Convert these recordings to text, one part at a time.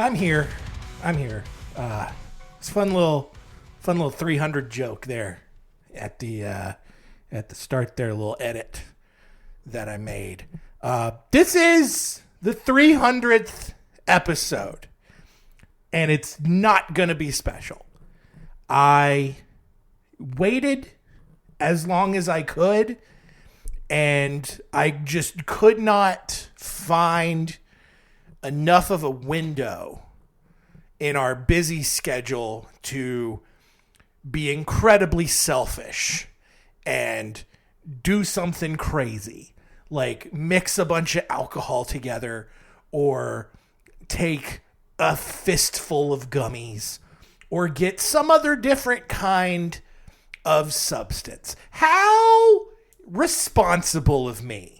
I'm here. I'm here. It's a fun little 300 joke there at the start there, a little edit that I made. This is the 300th episode, and it's not going to be special. I waited as long as I could, and I just could not find enough of a window in our busy schedule to be incredibly selfish and do something crazy, like mix a bunch of alcohol together or take a fistful of gummies or get some other different kind of substance. How responsible of me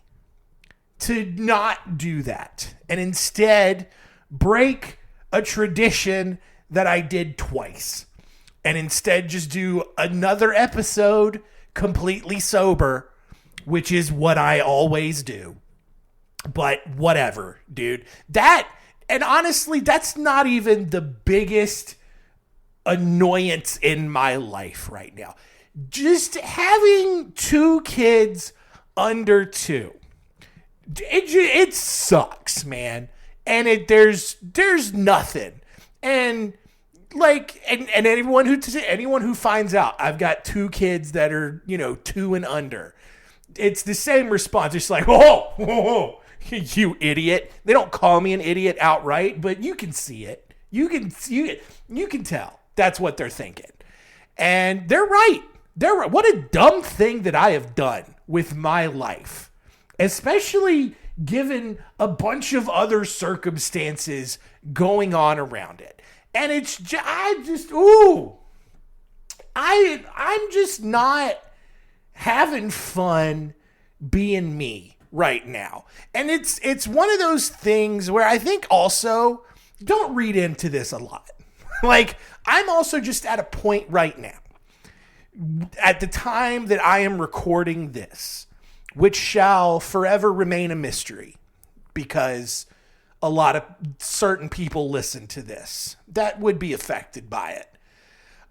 to not do that and instead break a tradition that I did twice and instead just do another episode completely sober, which is what I always do. But whatever, dude. And honestly, that's not even the biggest annoyance in my life right now. Just having two kids under 2. It sucks, man. And there's nothing. And like, and anyone who finds out I've got 2 kids that are, 2 and under, it's the same response. It's like, oh, you idiot. They don't call me an idiot outright, but you can see it. You can tell that's what they're thinking. And they're right. What a dumb thing that I have done with my life, especially given a bunch of other circumstances going on around it. And I'm just not having fun being me right now. And it's one of those things where I think also, don't read into this a lot. Like, I'm also just at a point right now, at the time that I am recording this, which shall forever remain a mystery because a lot of certain people listen to this that would be affected by it.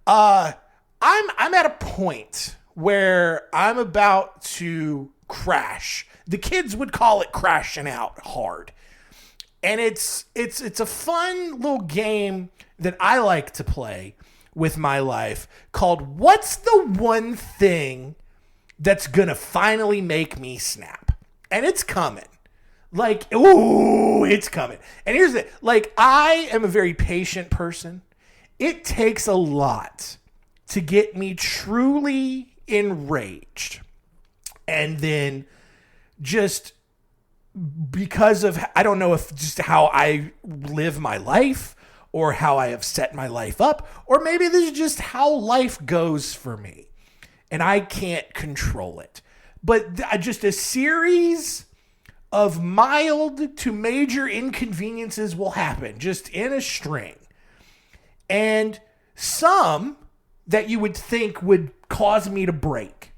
I'm at a point where I'm about to crash. The kids would call it crashing out hard. And it's a fun little game that I like to play with my life called What's the One Thing That's Gonna Finally Make Me Snap? And it's coming. Like, ooh, it's coming. And here's it. Like, I am a very patient person. It takes a lot to get me truly enraged. And then just because of, I don't know if just how I live my life or how I have set my life up, or maybe this is just how life goes for me and I can't control it. But just a series of mild to major inconveniences will happen just in a string. And some that you would think would cause me to break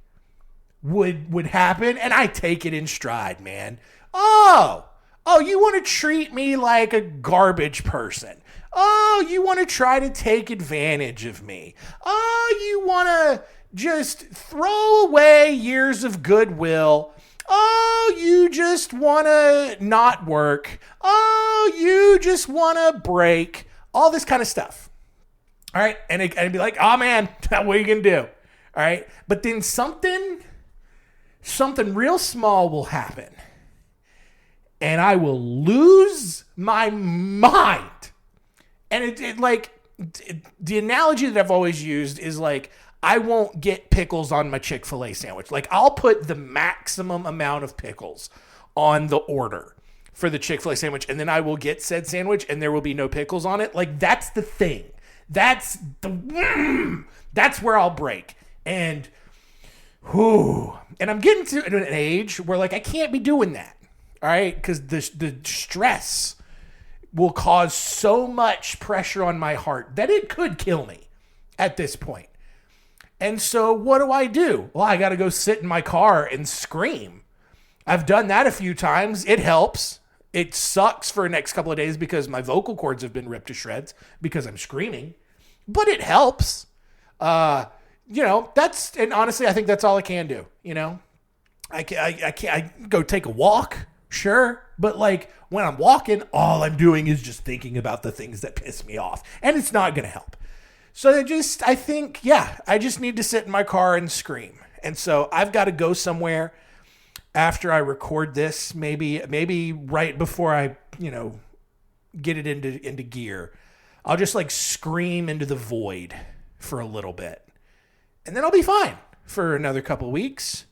would happen, and I take it in stride, man. Oh, you want to treat me like a garbage person. Oh, you want to try to take advantage of me. Oh, you want to just throw away years of goodwill. Oh, you just want to not work. Oh, you just want to break. All this kind of stuff. All right. And it'd be like, oh, man, what are you going to do? All right. But then something real small will happen. And I will lose my mind. And the analogy that I've always used is like, I won't get pickles on my Chick-fil-A sandwich. Like, I'll put the maximum amount of pickles on the order for the Chick-fil-A sandwich, and then I will get said sandwich, and there will be no pickles on it. Like, that's the thing. That's where I'll break. And I'm getting to an age where, like, I can't be doing that. All right? Because the stress will cause so much pressure on my heart that it could kill me at this point. And so what do? Well, I got to go sit in my car and scream. I've done that a few times. It helps. It sucks for the next couple of days because my vocal cords have been ripped to shreds because I'm screaming, but it helps. And honestly, I think that's all I can do. I go take a walk, sure, but like when I'm walking, all I'm doing is just thinking about the things that piss me off, and it's not going to help. So I just need to sit in my car and scream. And so I've got to go somewhere after I record this, maybe right before I, get it into gear. I'll just like scream into the void for a little bit. And then I'll be fine for another couple of weeks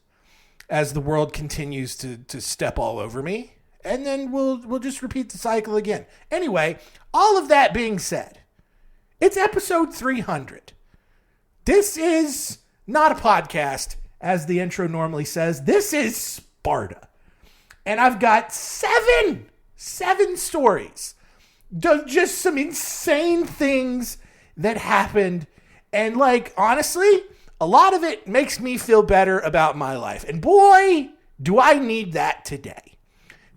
as the world continues to step all over me. And then we'll just repeat the cycle again. Anyway, all of that being said, it's episode 300. This is not a podcast, as the intro normally says. This is Sparta. And I've got seven stories. Just some insane things that happened. And like, honestly, a lot of it makes me feel better about my life. And boy, do I need that today.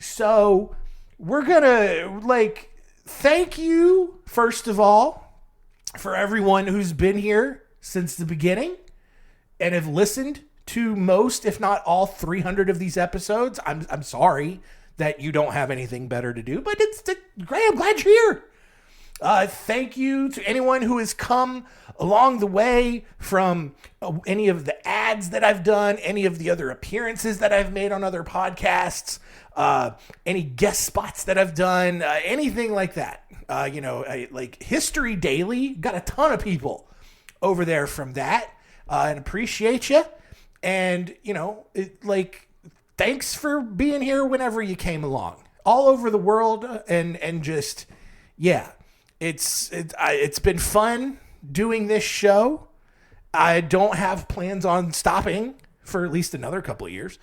So we're going to thank you, first of all, for everyone who's been here since the beginning and have listened to most, if not all 300 of these episodes. I'm sorry that you don't have anything better to do, but great. I'm glad you're here. Thank you to anyone who has come along the way from any of the ads that I've done, any of the other appearances that I've made on other podcasts, any guest spots that I've done, anything like that. Like History Daily, got a ton of people over there from that, and appreciate you. And, thanks for being here whenever you came along, all over the world. And just, yeah, it's been fun doing this show. I don't have plans on stopping for at least another couple of years.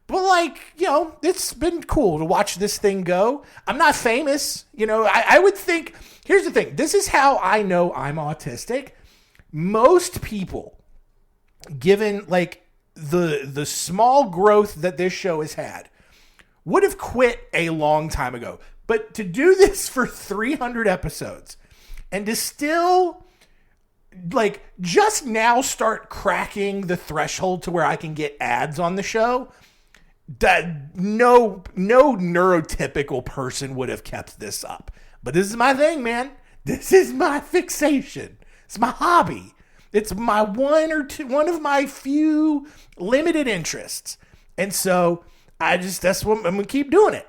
But it's been cool to watch this thing go. I'm not famous. I would think, here's the thing. This is how I know I'm autistic. Most people, given the small growth that this show has had, would have quit a long time ago. But to do this for 300 episodes and to still just now start cracking the threshold to where I can get ads on the show, that no neurotypical person would have kept this up. But this is my thing, man. This is my fixation. It's my hobby. It's my one of my few limited interests. And so that's what I'm going to keep doing it.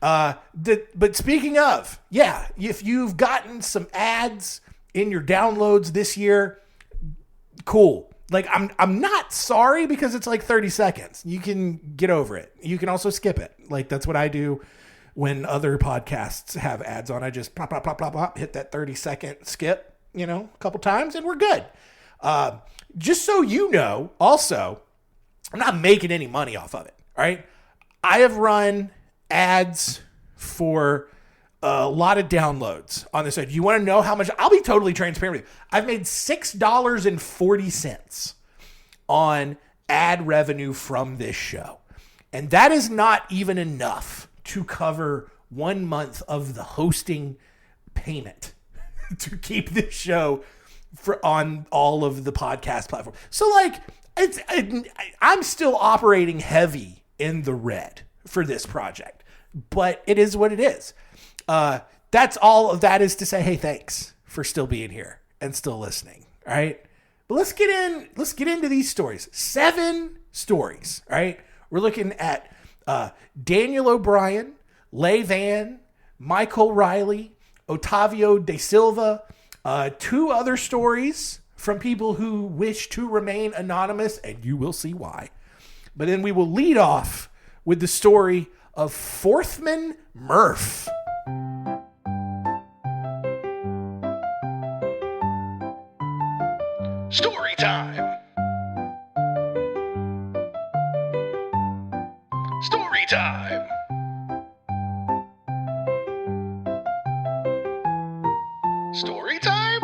But speaking of, if you've gotten some ads in your downloads this year, cool. I'm not sorry because it's 30 seconds. You can get over it. You can also skip it. That's what I do when other podcasts have ads on. I just pop, hit that 30-second skip, a couple times, and we're good. Just so you know, also, I'm not making any money off of it. All right. I have run ads for a lot of downloads on this side. You want to know how much? I'll be totally transparent with you. I've made $6.40 on ad revenue from this show. And that is not even enough to cover 1 month of the hosting payment to keep this show on all of the podcast platforms. So I'm still operating heavy in the red for this project, but it is what it is. That's all of that is to say, hey, thanks for still being here and still listening. All right. But let's get into these stories. 7 stories. All right. We're looking at, Daniel O'Brien, Leigh Van, Michael Riley, Otavio de Silva, 2 other stories from people who wish to remain anonymous, and you will see why. But then we will lead off with the story of Forthman Murph. Story time. Story time. Story time?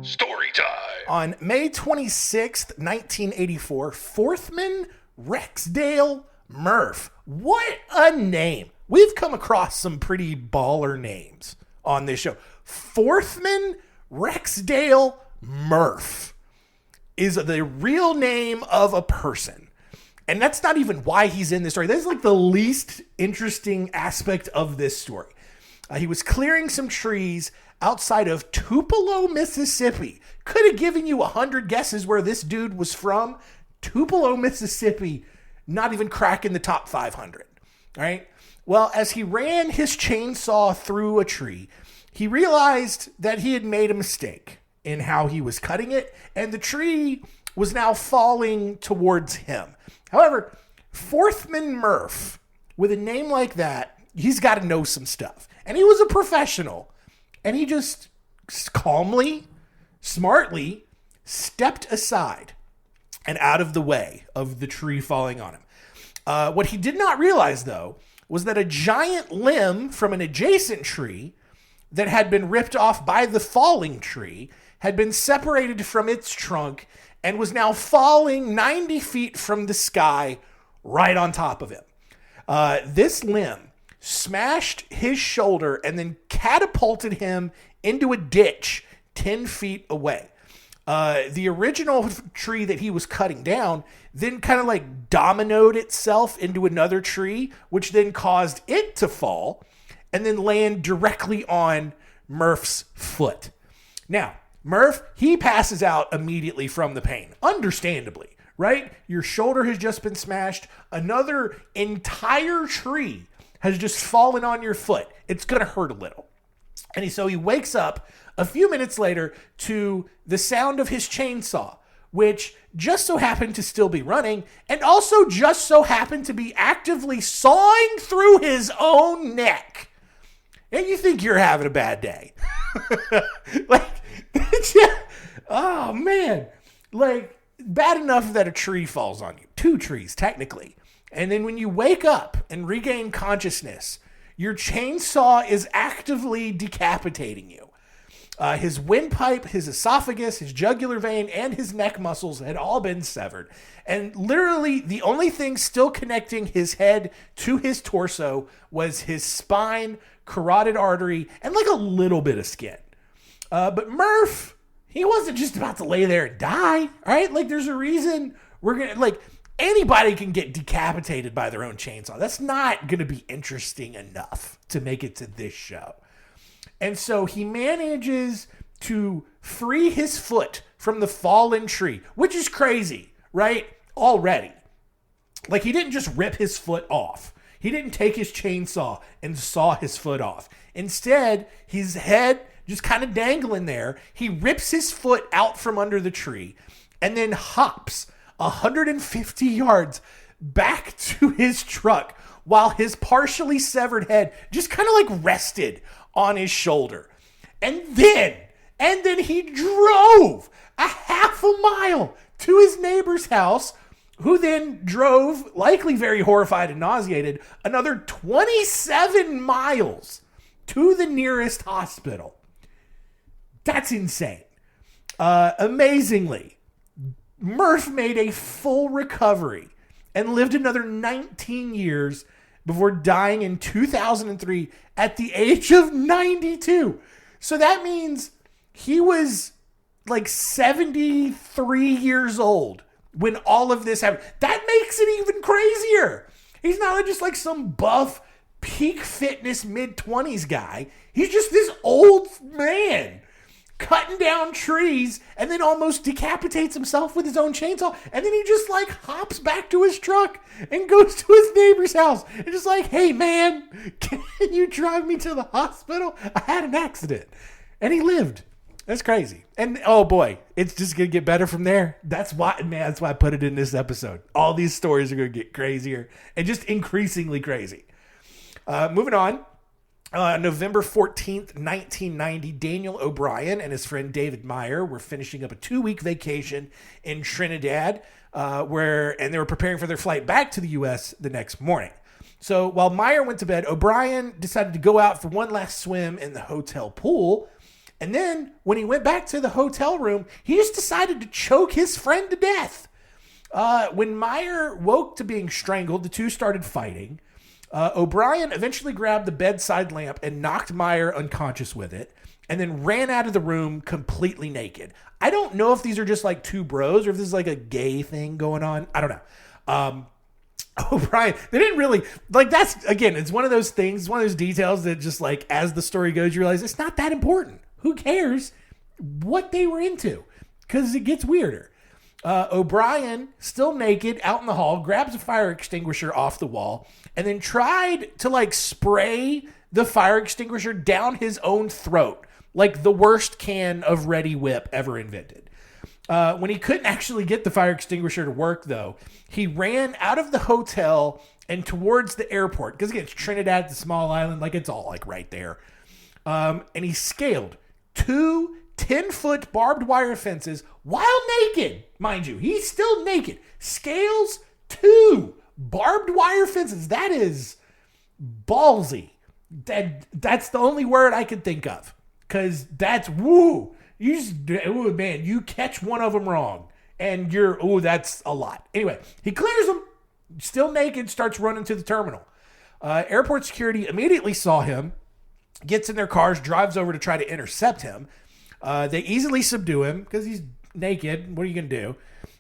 Story time. On May 26th, 1984, Forthman Rexdale Murph. What a name. We've come across some pretty baller names on this show. Forthman Rexdale Murph is the real name of a person. And that's not even why he's in this story. That's like the least interesting aspect of this story. He was clearing some trees outside of Tupelo, Mississippi. Could have given you 100 guesses where this dude was from. Tupelo, Mississippi, not even cracking the top 500. All right. Well, as he ran his chainsaw through a tree, he realized that he had made a mistake in how he was cutting it, and the tree was now falling towards him. However, Forthman Murph, with a name like that, he's got to know some stuff. And he was a professional. And he just calmly, smartly stepped aside and out of the way of the tree falling on him. What he did not realize, though, was that a giant limb from an adjacent tree that had been ripped off by the falling tree had been separated from its trunk and was now falling 90 feet from the sky right on top of him. This limb smashed his shoulder and then catapulted him into a ditch 10 feet away. The original tree that he was cutting down then kind of like dominoed itself into another tree, which then caused it to fall and then land directly on Murph's foot. Now, Murph, he passes out immediately from the pain, understandably, right? Your shoulder has just been smashed. Another entire tree has just fallen on your foot. It's going to hurt a little. And so he wakes up a few minutes later to the sound of his chainsaw, which just so happened to still be running and also just so happened to be actively sawing through his own neck. And you think you're having a bad day. Like, oh man, like bad enough that a tree falls on you, 2 trees technically. And then when you wake up and regain consciousness, your chainsaw is actively decapitating you. His windpipe, his esophagus, his jugular vein, and his neck muscles had all been severed. And literally the only thing still connecting his head to his torso was his spine, carotid artery, and like a little bit of skin. But Murph, he wasn't just about to lay there and die, all right? Like, there's a reason we're going to, like, anybody can get decapitated by their own chainsaw. That's not going to be interesting enough to make it to this show. And so he manages to free his foot from the fallen tree, which is crazy, right? Already. Like, he didn't just rip his foot off. He didn't take his chainsaw and saw his foot off. Instead, his head just kind of dangling there. He rips his foot out from under the tree and then hops 150 yards back to his truck while his partially severed head just kind of like rested on his shoulder. And then he drove a half a mile to his neighbor's house, who then drove, likely very horrified and nauseated, another 27 miles to the nearest hospital. That's insane. Amazingly, Murph made a full recovery and lived another 19 years before dying in 2003 at the age of 92. So that means he was like 73 years old when all of this happened. That makes it even crazier. He's not just like some buff, peak fitness, mid-20s guy. He's just this old man cutting down trees and then almost decapitates himself with his own chainsaw. And then he just like hops back to his truck and goes to his neighbor's house and just like, hey man, can you drive me to the hospital? I had an accident. And he lived. That's crazy. And oh boy, it's just going to get better from there. That's why I put it in this episode. All these stories are going to get crazier and just increasingly crazy. Moving on. November 14th, 1990, Daniel O'Brien and his friend David Meyer were finishing up a 2-week vacation in Trinidad, and they were preparing for their flight back to the U.S. the next morning. So while Meyer went to bed, O'Brien decided to go out for one last swim in the hotel pool, And then when he went back to the hotel room, he just decided to choke his friend to death. When Meyer woke to being strangled, the two started fighting. O'Brien eventually grabbed the bedside lamp and knocked Meyer unconscious with it, and then ran out of the room completely naked. I don't know if these are just like two bros or if this is like a gay thing going on. I don't know. O'Brien, they didn't really, like, that's, again, it's one of those things, one of those details that just, like, as the story goes, you realize it's not that important. Who cares what they were into? Because it gets weirder. O'Brien, still naked, out in the hall, grabs a fire extinguisher off the wall and then tried to, like, spray the fire extinguisher down his own throat, like the worst can of Ready Whip ever invented. When he couldn't actually get the fire extinguisher to work, though, he ran out of the hotel and towards the airport. Because, again, it's Trinidad, the small island, like, it's all, like, right there. And he scaled 2 10-foot barbed wire fences while naked. Mind you, he's still naked. Scales 2 barbed wire fences. That is ballsy. That's the only word I could think of. Because that's, woo. You catch one of them wrong. And that's a lot. Anyway, he clears them. Still naked, starts running to the terminal. Airport security immediately saw him. Gets in their cars, drives over to try to intercept him. They easily subdue him because he's naked. What are you going to do?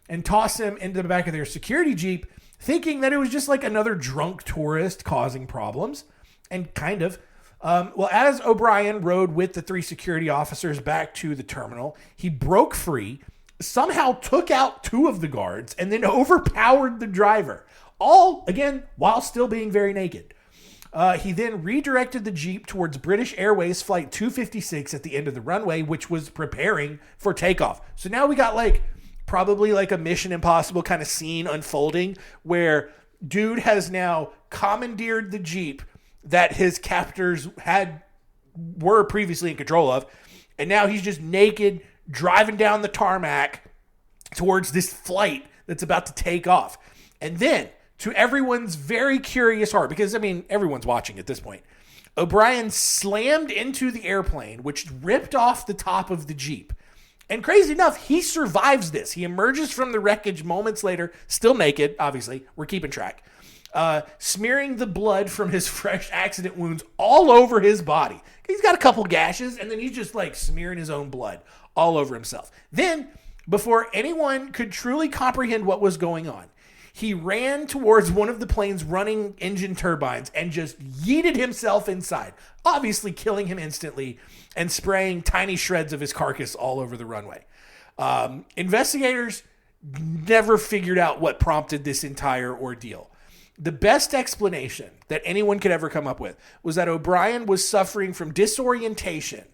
And toss him into the back of their security Jeep, thinking that it was just like another drunk tourist causing problems. And kind of. As O'Brien rode with the 3 security officers back to the terminal, he broke free, somehow took out 2 of the guards, and then overpowered the driver. All, again, while still being very naked. He then redirected the Jeep towards British Airways Flight 256 at the end of the runway, which was preparing for takeoff. So now we got probably a Mission Impossible kind of scene unfolding where dude has now commandeered the Jeep that his captors were previously in control of. And now he's just naked, driving down the tarmac towards this flight that's about to take off. And then, to everyone's very curious heart, because, everyone's watching at this point, O'Brien slammed into the airplane, which ripped off the top of the Jeep. And crazy enough, he survives this. He emerges from the wreckage moments later, still naked, obviously. We're keeping track. Smearing the blood from his fresh accident wounds all over his body. He's got a couple gashes, and then he's just smearing his own blood all over himself. Then, before anyone could truly comprehend what was going on, he ran towards one of the plane's running engine turbines and just yeeted himself inside, obviously killing him instantly and spraying tiny shreds of his carcass all over the runway. Investigators never figured out what prompted this entire ordeal. The best explanation that anyone could ever come up with was that O'Brien was suffering from disorientation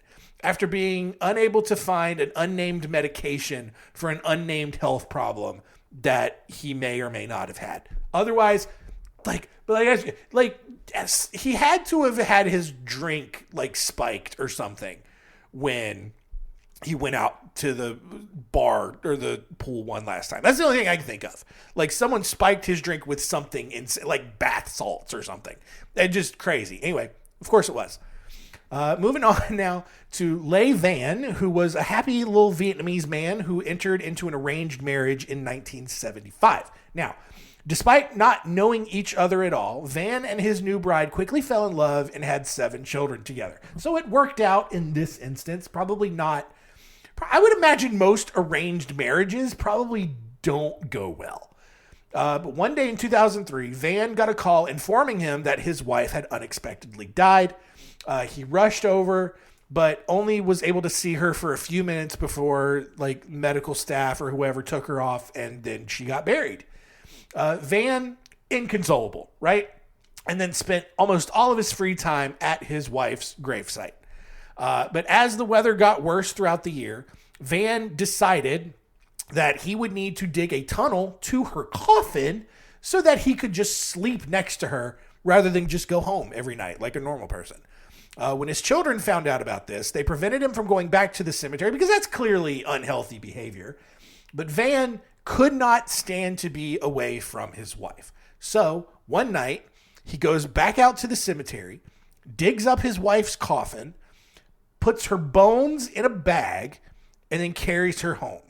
after being unable to find an unnamed medication for an unnamed health problem that he may or may not have had. Otherwise, he had to have had his drink spiked or something when he went out to the bar or the pool one last time. That's the only thing I can think of. Someone spiked his drink with something like bath salts or something. And just crazy. Anyway, of course it was. Moving on now to Le Van, who was a happy little Vietnamese man who entered into an arranged marriage in 1975. Now, despite not knowing each other at all, Van and his new bride quickly fell in love and had 7 children together. So it worked out in this instance. Probably not. I would imagine most arranged marriages probably don't go well. But one day in 2003, Van got a call informing him that his wife had unexpectedly died. He rushed over, but only was able to see her for a few minutes before medical staff or whoever took her off, and then she got buried. Van, inconsolable, right? And then spent almost all of his free time at his wife's gravesite. But as the weather got worse throughout the year, Van decided that he would need to dig a tunnel to her coffin so that he could just sleep next to her rather than just go home every night like a normal person. When his children found out about this, they prevented him from going back to the cemetery because that's clearly unhealthy behavior. But Van could not stand to be away from his wife. So one night, he goes back out to the cemetery, digs up his wife's coffin, puts her bones in a bag, and then carries her home.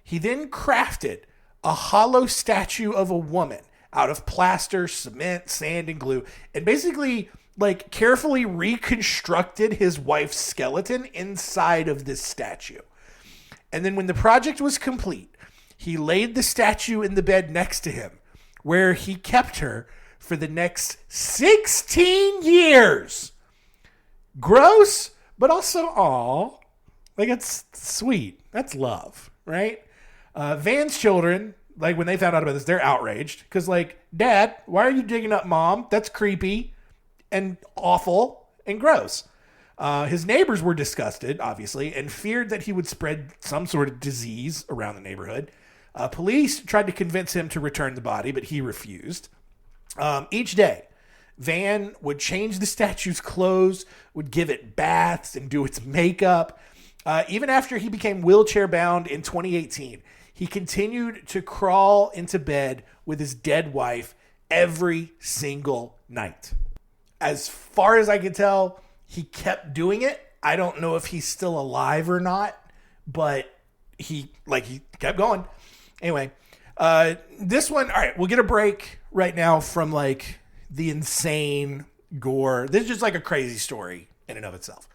He then crafted a hollow statue of a woman out of plaster, cement, sand, and glue, and basically like carefully reconstructed his wife's skeleton inside of this statue. And then when the project was complete, he laid the statue in the bed next to him, where he kept her for the next 16 years. Gross, but also, aw, like it's sweet. That's love, right? Van's children, like when they found out about this, they're outraged because, like, Dad, why are you digging up Mom? That's creepy and awful and gross. His neighbors were disgusted, obviously, and feared that he would spread some sort of disease around the neighborhood. Police tried to convince him to return the body, but he refused. Each day, Van would change the statue's clothes, would give it baths, and do its makeup. Even after he became wheelchair bound in 2018, he continued to crawl into bed with his dead wife every single night. As far as I can tell, he kept doing it. I don't know if he's still alive or not, but he kept going. Anyway, this one, all right, we'll get a break right now from like the insane gore. This is just like a crazy story in and of itself.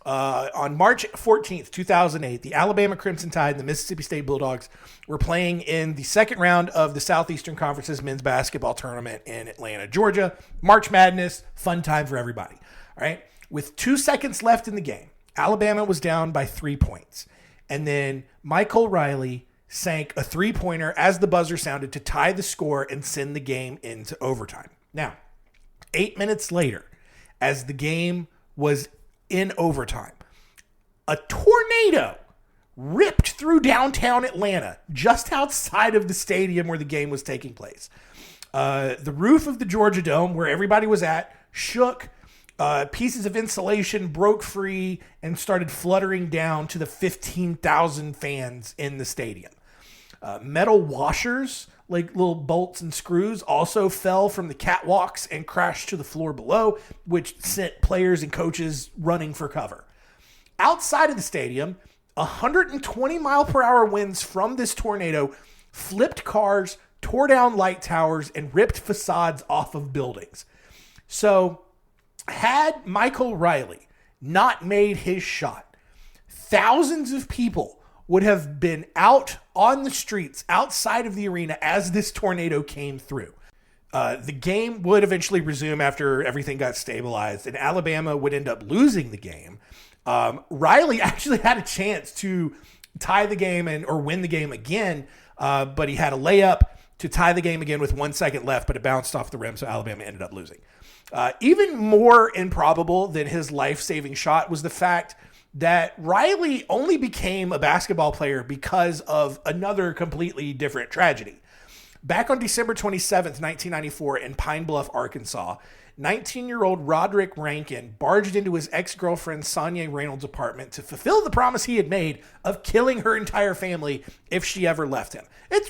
On March 14th, 2008, the Alabama Crimson Tide and the Mississippi State Bulldogs were playing in the second round of the Southeastern Conference's men's basketball tournament in Atlanta, Georgia. March Madness, fun time for everybody. All right. With 2 seconds left in the game, Alabama was down by 3 points. And then Michael Riley sank a three-pointer as the buzzer sounded to tie the score and send the game into overtime. Now, 8 minutes later, as the game was in overtime, a tornado ripped through downtown Atlanta, just outside of the stadium where the game was taking place. The roof of the Georgia Dome, where everybody was at, shook. Pieces of insulation broke free and started fluttering down to the 15,000 fans in the stadium. Metal washers, like little bolts and screws, also fell from the catwalks and crashed to the floor below, which sent players and coaches running for cover. Outside of the stadium, 120 mile per hour winds from this tornado flipped cars, tore down light towers, and ripped facades off of buildings. So, had Michael Riley not made his shot, thousands of people would have been out on the streets outside of the arena as this tornado came through. The game would eventually resume after everything got stabilized, and Alabama would end up losing the game. Riley actually had a chance to tie the game or win the game again, but he had a layup to tie the game again with 1 second left, but it bounced off the rim, so Alabama ended up losing. Even more improbable than his life-saving shot was the fact that Riley only became a basketball player because of another completely different tragedy. Back on December 27th, 1994, in Pine Bluff, Arkansas, 19-year-old Roderick Rankin barged into his ex-girlfriend Sonia Reynolds' apartment to fulfill the promise he had made of killing her entire family if she ever left him.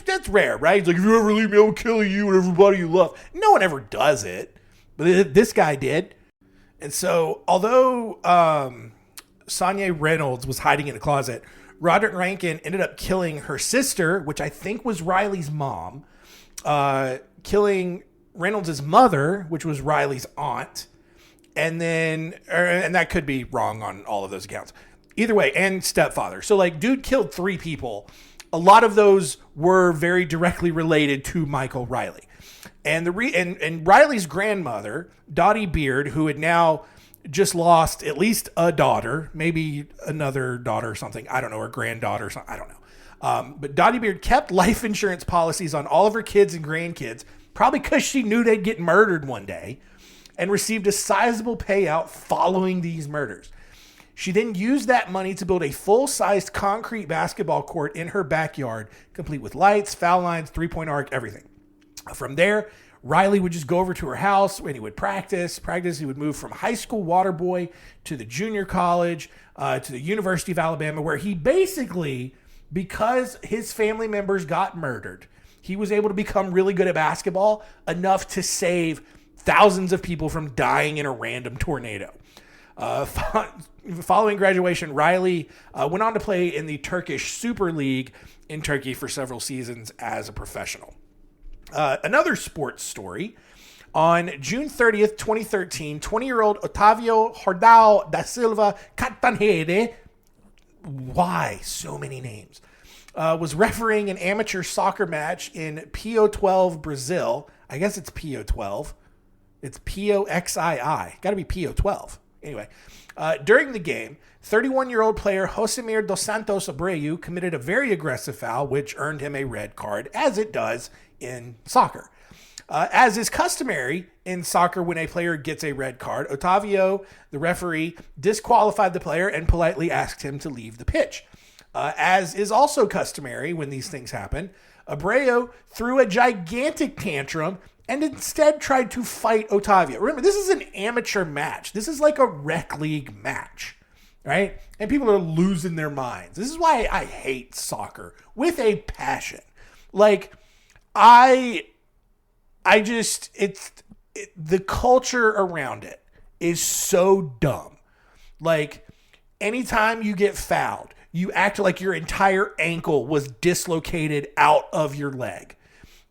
That's rare, right? He's like, if you ever leave me, I'll kill you and everybody you love. No one ever does it, but this guy did. And so, although Sonia Reynolds was hiding in a closet, Roderick Rankin ended up killing her sister, which I think was Riley's mom, killing Reynolds' mother, which was Riley's aunt, and that could be wrong on all of those accounts. Either way, and stepfather. So, like, dude killed 3 people. A lot of those were very directly related to Michael Riley. And and Riley's grandmother, Dottie Beard, who had now just lost at least a daughter, maybe another daughter or something. I don't know, or granddaughter or something. I don't know. But Dottie Beard kept life insurance policies on all of her kids and grandkids, probably because she knew they'd get murdered one day, and received a sizable payout following these murders. She then used that money to build a full-sized concrete basketball court in her backyard, complete with lights, foul lines, three-point arc, everything. From there, Riley would just go over to her house and he would practice. He would move from high school water boy to the junior college, to the University of Alabama, where he basically, because his family members got murdered, he was able to become really good at basketball, enough to save thousands of people from dying in a random tornado. Following graduation, Riley went on to play in the Turkish Super League in Turkey for several seasons as a professional. Another sports story. On June 30th, 2013, 20-year-old Otavio Jordão da Silva Catanhede, why so many names, was refereeing an amateur soccer match in PO12, Brazil. I guess it's PO12. It's POXII. Got to be PO12. Anyway, during the game, 31-year-old player Josemir dos Santos Abreu committed a very aggressive foul, which earned him a red card, as it does in soccer. As is customary in soccer when a player gets a red card, Otavio, the referee, disqualified the player and politely asked him to leave the pitch. As is also customary when these things happen, Abreu threw a gigantic tantrum and instead tried to fight Otavio. Remember, this is an amateur match. This is like a rec league match, right? And people are losing their minds. This is why I hate soccer with a passion. Like, the culture around it is so dumb. Like, anytime you get fouled, you act like your entire ankle was dislocated out of your leg.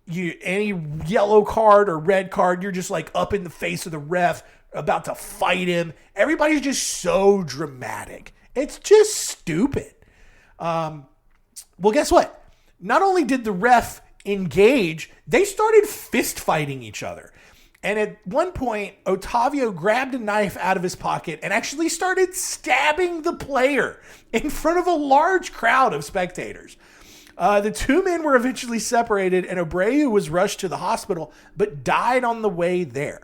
Any yellow card or red card, you're just like up in the face of the ref, about to fight him. Everybody's just so dramatic. It's just stupid. Well, guess what? Not only did the ref engage, they started fist fighting each other. And at one point, Otavio grabbed a knife out of his pocket and actually started stabbing the player in front of a large crowd of spectators. The two men were eventually separated, and Abreu was rushed to the hospital, but died on the way there.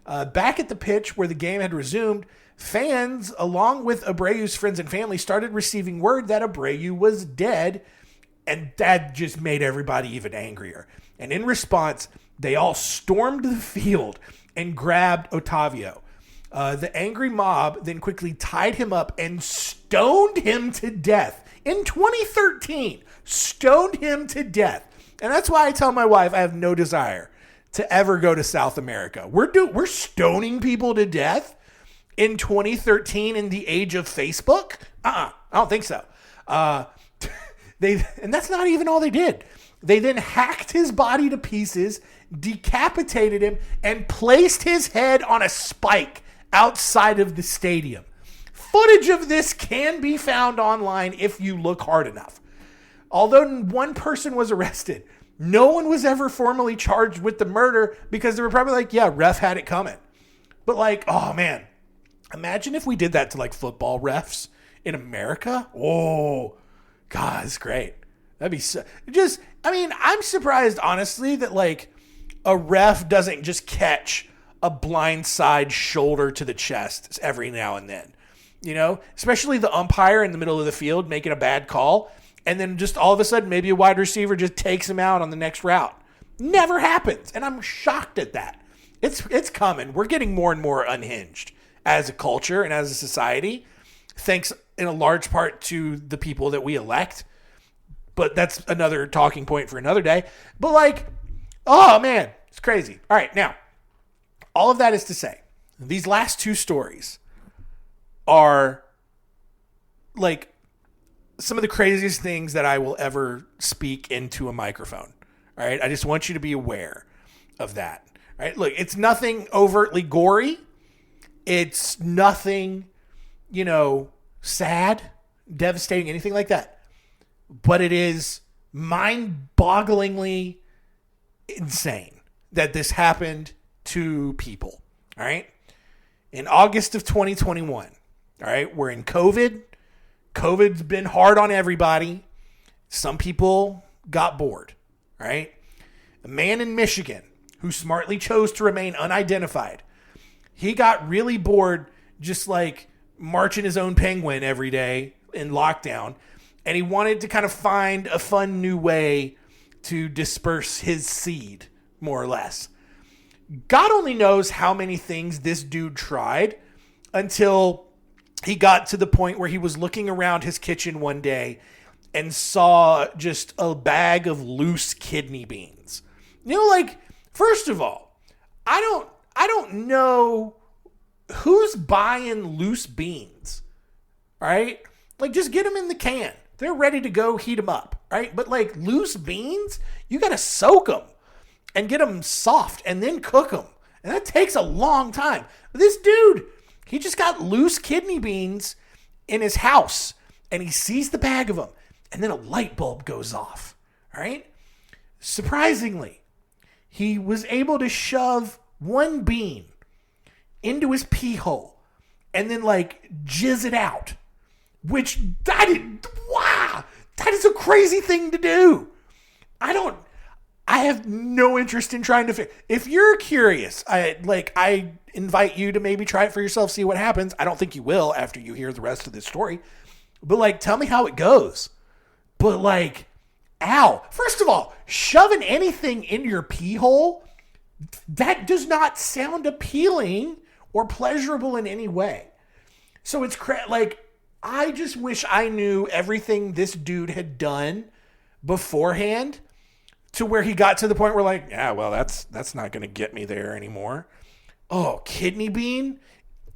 Back at the pitch where the game had resumed, fans, along with Abreu's friends and family, started receiving word that Abreu was dead, and that just made everybody even angrier. And in response, they all stormed the field and grabbed Otavio. The angry mob then quickly tied him up and stoned him to death. In 2013, stoned him to death. And that's why I tell my wife I have no desire to ever go to South America. We're stoning people to death in 2013 in the age of Facebook? I don't think so. And that's not even all they did. They then hacked his body to pieces, decapitated him, and placed his head on a spike outside of the stadium. Footage of this can be found online if you look hard enough. Although one person was arrested, no one was ever formally charged with the murder because they were probably like, yeah, ref had it coming. But like, oh man, imagine if we did that to like football refs in America. Oh, God, it's great. That'd be so, I'm surprised, honestly, that like a ref doesn't just catch a blindside shoulder to the chest every now and then. You know, especially the umpire in the middle of the field making a bad call, and then just all of a sudden maybe a wide receiver just takes him out on the next route. Never happens, and I'm shocked at that. It's coming. We're getting more and more unhinged as a culture and as a society, thanks in a large part to the people that we elect. But that's another talking point for another day. But like, oh man, it's crazy. All right, now, all of that is to say, these last two stories are like some of the craziest things that I will ever speak into a microphone. All right. I just want you to be aware of that. All right. Look, it's nothing overtly gory. It's nothing, sad, devastating, anything like that. But it is mind-bogglingly insane that this happened to people. All right. In August of 2021, all right, we're in COVID. COVID's been hard on everybody. Some people got bored, right? A man in Michigan who smartly chose to remain unidentified, he got really bored just like marching his own penguin every day in lockdown, and he wanted to kind of find a fun new way to disperse his seed, more or less. God only knows how many things this dude tried until he got to the point where he was looking around his kitchen one day and saw just a bag of loose kidney beans. First of all, I don't know who's buying loose beans, right? Like, just get them in the can. They're ready to go, heat them up, right? But like loose beans, you got to soak them and get them soft and then cook them. And that takes a long time. But this dude, he just got loose kidney beans in his house and he sees the bag of them and then a light bulb goes off, all right? Surprisingly, he was able to shove one bean into his pee hole and then like jizz it out, which that is a crazy thing to do. I have no interest in trying to if you're curious, I invite you to maybe try it for yourself, see what happens. I don't think you will after you hear the rest of this story, but like, tell me how it goes. But like, ow. First of all, shoving anything in your pee hole, that does not sound appealing or pleasurable in any way. So it's like, I just wish I knew everything this dude had done beforehand to where he got to the point where like, yeah, well, that's not going to get me there anymore. Oh, kidney bean.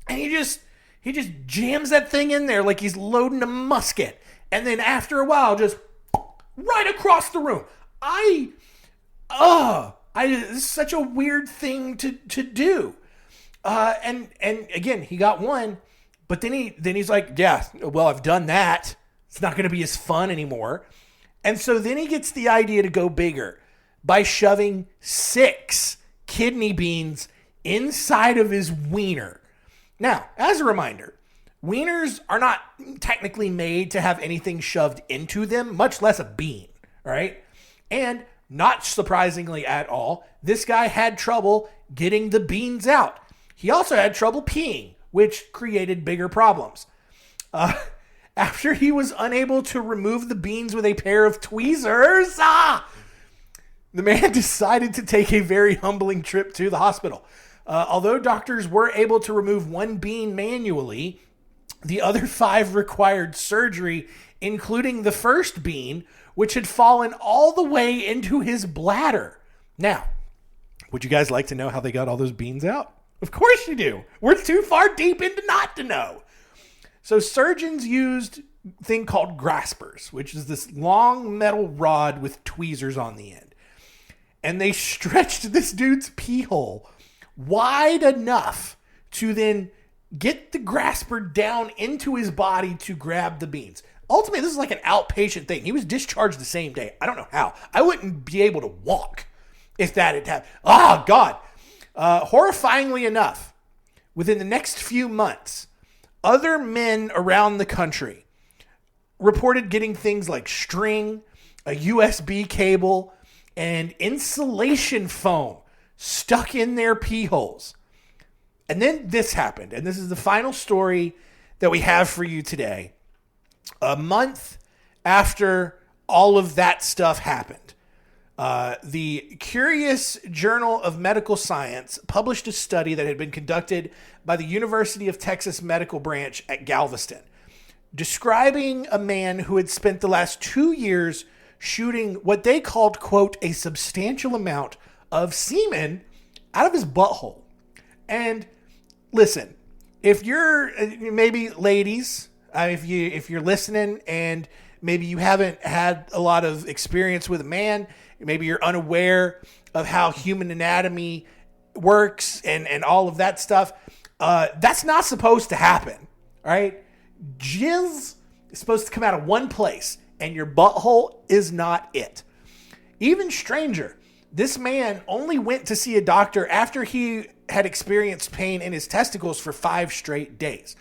And he just jams that thing in there like he's loading a musket. And then after a while, just right across the room. This is such a weird thing to do. And again, he got one, but then he's like, yeah, well, I've done that. It's not going to be as fun anymore. And so then he gets the idea to go bigger by shoving 6 kidney beans inside of his wiener. Now, as a reminder, wieners are not technically made to have anything shoved into them, much less a bean, right? And not surprisingly at all, this guy had trouble getting the beans out. He also had trouble peeing, which created bigger problems. After he was unable to remove the beans with a pair of tweezers, the man decided to take a very humbling trip to the hospital. Although doctors were able to remove one bean manually, the other 5 required surgery, including the first bean, which had fallen all the way into his bladder. Now, would you guys like to know how they got all those beans out? Of course you do. We're too far deep into not to know. So surgeons used a thing called graspers, which is this long metal rod with tweezers on the end. And they stretched this dude's pee hole wide enough to then get the grasper down into his body to grab the beans. Ultimately, this is like an outpatient thing. He was discharged the same day. I don't know how. I wouldn't be able to walk if that had happened. Oh, God. Horrifyingly enough, within the next few months, other men around the country reported getting things like string, a USB cable, and insulation foam stuck in their pee holes. And then this happened, and this is the final story that we have for you today. A month after all of that stuff happened, the Curious Journal of Medical Science published a study that had been conducted by the University of Texas Medical Branch at Galveston, describing a man who had spent the last 2 years shooting what they called, quote, a substantial amount of semen out of his butthole. And listen, if you're maybe ladies, if you're listening and maybe you haven't had a lot of experience with a man, maybe you're unaware of how human anatomy works and all of that stuff, that's not supposed to happen, all right? Jizz is supposed to come out of one place, and your butthole is not it. Even stranger, this man only went to see a doctor after he had experienced pain in his testicles for 5 straight days.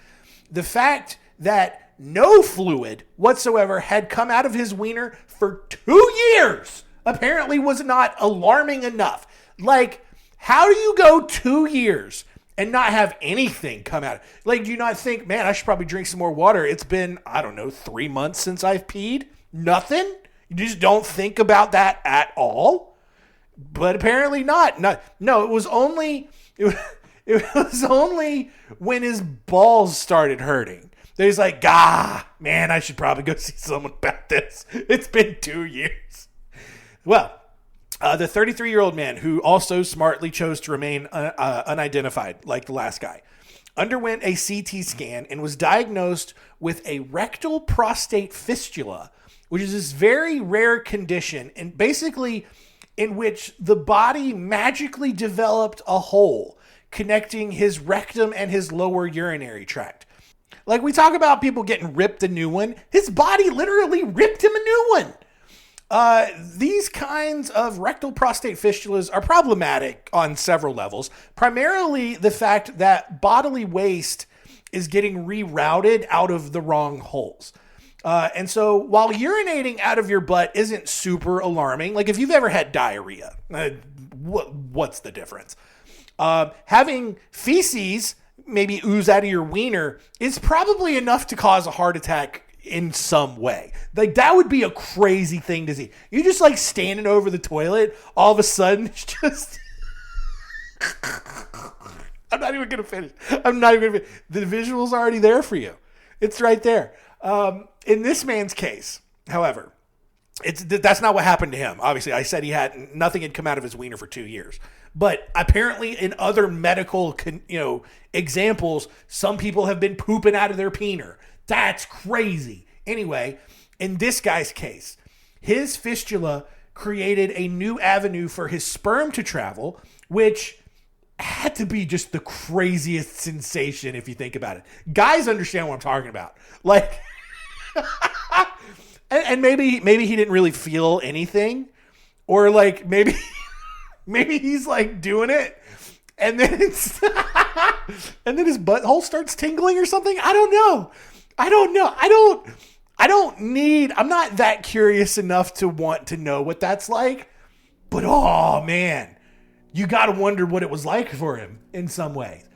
The fact that no fluid whatsoever had come out of his wiener for 2 years apparently was not alarming enough. Like, how do you go 2 years and not have anything come out? Like, do you not think, man, I should probably drink some more water? It's been, 3 months since I've peed. Nothing? You just don't think about that at all? But apparently not. No, it was only when his balls started hurting. He's like, man, I should probably go see someone about this. It's been 2 years. Well, the 33-year-old man, who also smartly chose to remain unidentified, like the last guy, underwent a CT scan and was diagnosed with a rectal prostate fistula, which is this very rare condition, and basically in which the body magically developed a hole connecting his rectum and his lower urinary tract. Like we talk about people getting ripped a new one, his body literally ripped him a new one. These kinds of rectal prostate fistulas are problematic on several levels. Primarily the fact that bodily waste is getting rerouted out of the wrong holes. And so while urinating out of your butt isn't super alarming, like if you've ever had diarrhea, what's the difference? Having feces maybe ooze out of your wiener is probably enough to cause a heart attack in some way. Like that would be a crazy thing to see. You just like standing over the toilet, all of a sudden it's just I'm not even gonna finish. The visual's already there for you. It's right there. In this man's case, however, that's not what happened to him. Obviously, I said nothing had come out of his wiener for 2 years. But apparently in other medical examples, some people have been pooping out of their peener. That's crazy. Anyway, in this guy's case, his fistula created a new avenue for his sperm to travel, which had to be just the craziest sensation if you think about it. Guys understand what I'm talking about. Like, and maybe he didn't really feel anything, or like maybe he's like doing it, and then and then his butthole starts tingling or something. I don't know. I'm not that curious enough to want to know what that's like, but oh man, you got to wonder what it was like for him in some ways.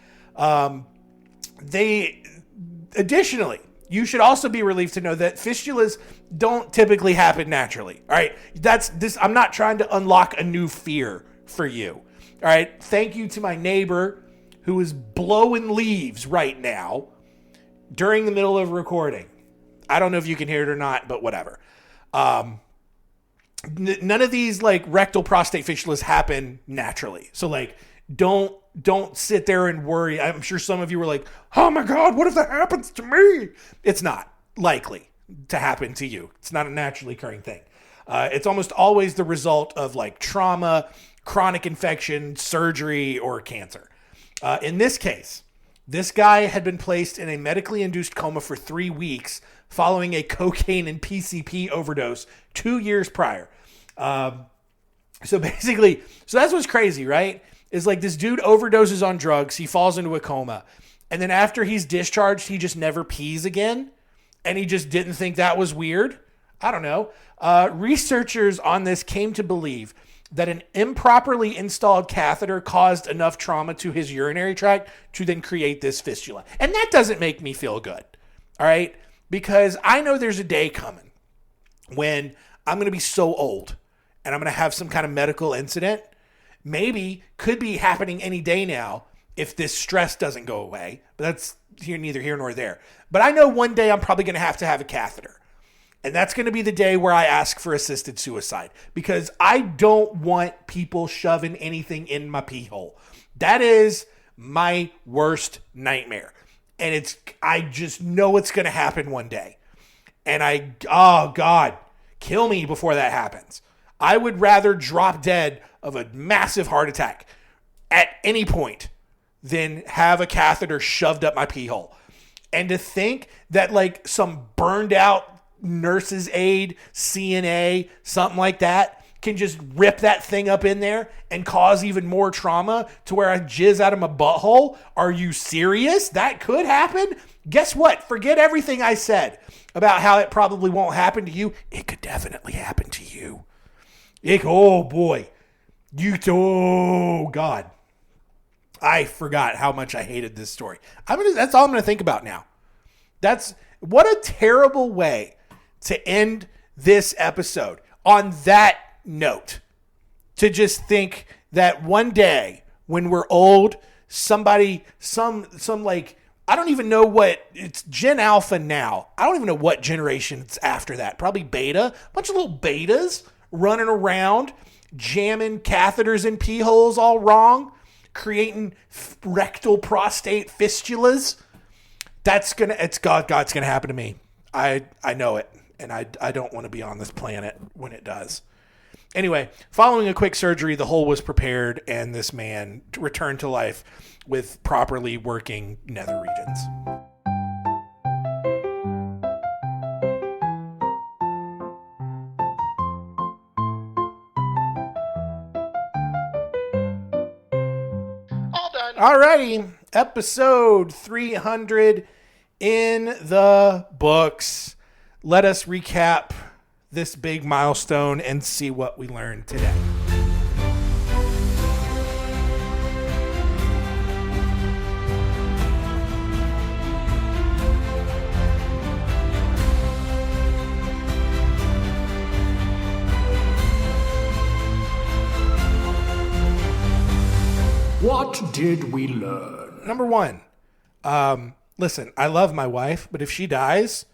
Additionally, you should also be relieved to know that fistulas don't typically happen naturally. All right. I'm not trying to unlock a new fear for you. All right. Thank you to my neighbor who is blowing leaves right now during the middle of recording. I don't know if you can hear it or not, but whatever. None of these like rectal prostate fistulas happen naturally. So like, don't sit there and worry. I'm sure some of you were like, oh my God, what if that happens to me? It's not likely to happen to you. It's not a naturally occurring thing. It's almost always the result of like trauma, chronic infection, surgery, or cancer. In this case, this guy had been placed in a medically induced coma for 3 weeks following a cocaine and PCP overdose 2 years prior. So that's what's crazy, right? Is like this dude overdoses on drugs. He falls into a coma. And then after he's discharged, he just never pees again. And he just didn't think that was weird. I don't know. Researchers on this came to believe that an improperly installed catheter caused enough trauma to his urinary tract to then create this fistula. And that doesn't make me feel good. All right? Because I know there's a day coming when I'm going to be so old and I'm going to have some kind of medical incident. Maybe could be happening any day now if this stress doesn't go away. But that's neither here nor there. But I know one day I'm probably going to have a catheter. And that's going to be the day where I ask for assisted suicide. Because I don't want people shoving anything in my pee hole. That is my worst nightmare. And I just know it's going to happen one day. And oh God, kill me before that happens. I would rather drop dead of a massive heart attack at any point than have a catheter shoved up my pee hole. And to think that like some burned out nurse's aide, CNA, something like that, can just rip that thing up in there and cause even more trauma to where I jizz out of my butthole. Are you serious? That could happen. Guess what? Forget everything I said about how it probably won't happen to you. It could definitely happen to you. Oh boy. Oh God. I forgot how much I hated this story. That's all I'm going to think about now. What a terrible way to end this episode on that note. To just think that one day when we're old, somebody, some like, I don't even know what, it's Gen Alpha now. I don't even know what generation it's after that. Probably Beta. A bunch of little betas running around, jamming catheters in pee holes all wrong, creating rectal prostate fistulas. God's gonna happen to me. I know it, and I don't want to be on this planet when it does. Anyway, following a quick surgery, the hole was prepared, and this man returned to life with properly working nether regions. All done. Alrighty, episode 300 in the books. Let us recap this big milestone and see what we learned today. What did we learn? Number one, listen, I love my wife, but if she dies,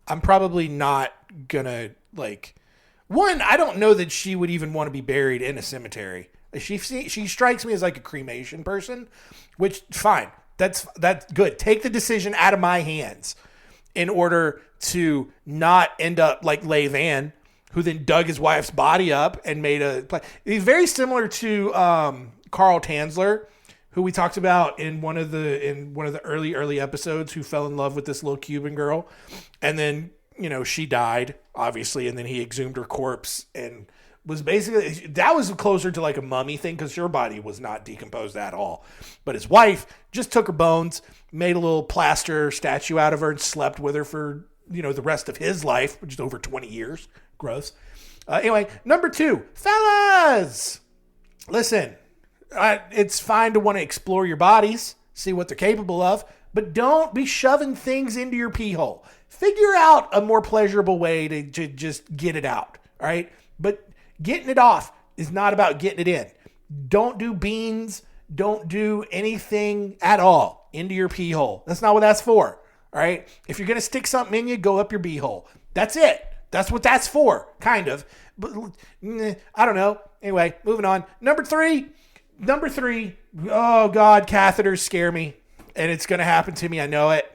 I'm probably not gonna, I don't know that she would even want to be buried in a cemetery. She strikes me as like a cremation person, which, fine, that's good. Take the decision out of my hands in order to not end up like Leigh Van, who then dug his wife's body up and made a play. He's very similar to Carl Tanzler, who we talked about in one of the early episodes, who fell in love with this little Cuban girl, and then she died, obviously, and then he exhumed her corpse and was basically, that was closer to like a mummy thing because her body was not decomposed at all. But his wife just took her bones, made a little plaster statue out of her, and slept with her for the rest of his life, which is over 20 years. Gross. Anyway, number two, fellas, listen. It's fine to want to explore your bodies, see what they're capable of, but don't be shoving things into your pee hole. Figure out a more pleasurable way to just get it out, all right? But getting it off is not about getting it in. Don't do beans. Don't do anything at all into your pee hole. That's not what that's for, all right? If you're going to stick something in you, go up your bee hole. That's it. That's what that's for, kind of. But I don't know. Anyway, moving on. Number three, oh God, catheters scare me, and it's going to happen to me. I know it.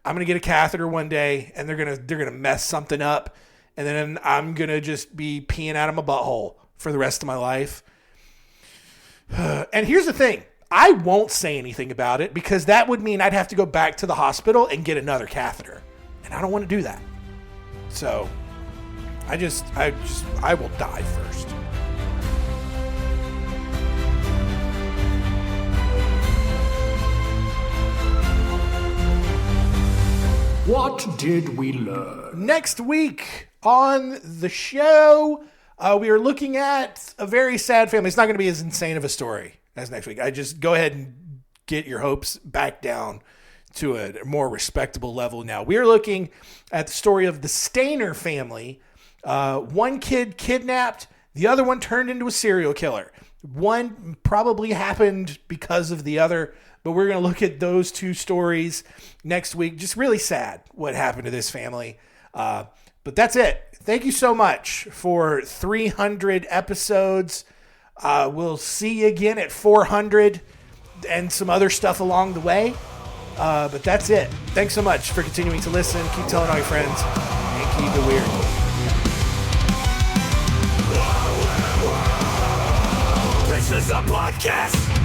I'm going to get a catheter one day, and they're going to mess something up, and then I'm going to just be peeing out of my butthole for the rest of my life. And here's the thing. I won't say anything about it because that would mean I'd have to go back to the hospital and get another catheter, and I don't want to do that. So I will die first. What did we learn? Next week on the show, we are looking at a very sad family. It's not going to be as insane of a story as next week. I just go ahead and get your hopes back down to a more respectable level now. We are looking at the story of the Stainer family. One kid kidnapped, the other one turned into a serial killer. One probably happened because of the other, but we're going to look at those two stories next week. Just really sad what happened to this family. But that's it. Thank you so much for 300 episodes. We'll see you again at 400 and some other stuff along the way. But that's it. Thanks so much for continuing to listen. Keep telling all your friends and keep it weird. This is a podcast